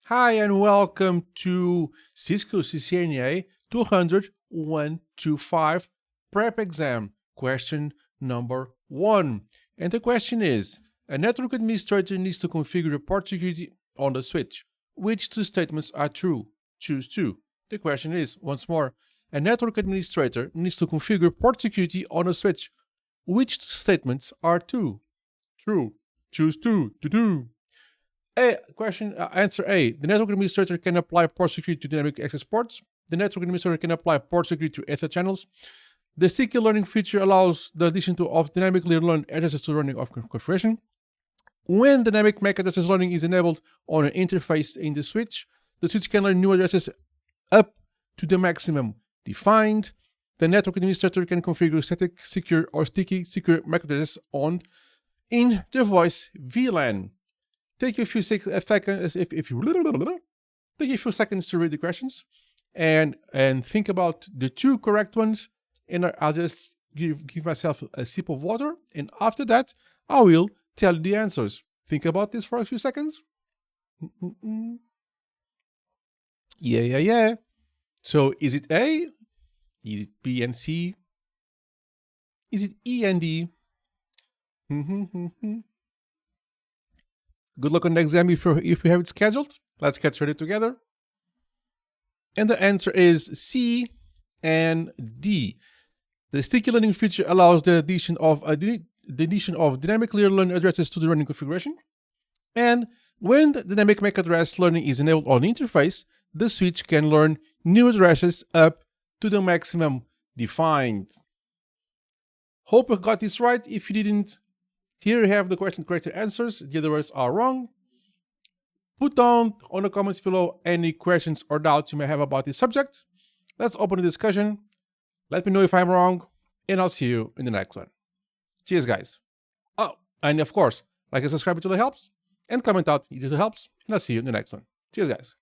Hi and welcome to Cisco CCNA 200-125 prep exam, question number 1. And the question is, a network administrator needs to configure the port security on the switch. Which two statements are true? Choose two. The question is, once more, a network administrator needs to configure port security on a switch. Which two statements are true? True. Choose two. To-do. Answer A. The network administrator can apply port security to dynamic access ports. The network administrator can apply port security to Ethernet channels. The sticky learning feature allows the addition of dynamically learned addresses to running of configuration. When dynamic MAC addresses learning is enabled on an interface in the switch can learn new addresses up to the maximum defined. The network administrator can configure static secure or sticky secure MAC addresses in the voice VLAN. Take a few seconds to read the questions and think about the two correct ones. And I'll just give myself a sip of water. And after that, I will tell you the answers. Think about this for a few seconds. Yeah. So is it A? Is it B and C? Is it E and D? Good luck on the exam if you have it scheduled. Let's get started together. And the answer is C and D. The sticky learning feature allows the addition of dynamically learned addresses to the running configuration. And when the dynamic MAC address learning is enabled on the interface, the switch can learn new addresses up to the maximum defined. Hope I got this right. If you didn't, here you have the correct answers. The other ones are wrong. Put down on the comments below any questions or doubts you may have about this subject. Let's open the discussion. Let me know if I'm wrong, and I'll see you in the next one. Cheers, guys. Oh, and of course, like and subscribe if it really helps, and comment out if it helps, and I'll see you in the next one. Cheers, guys.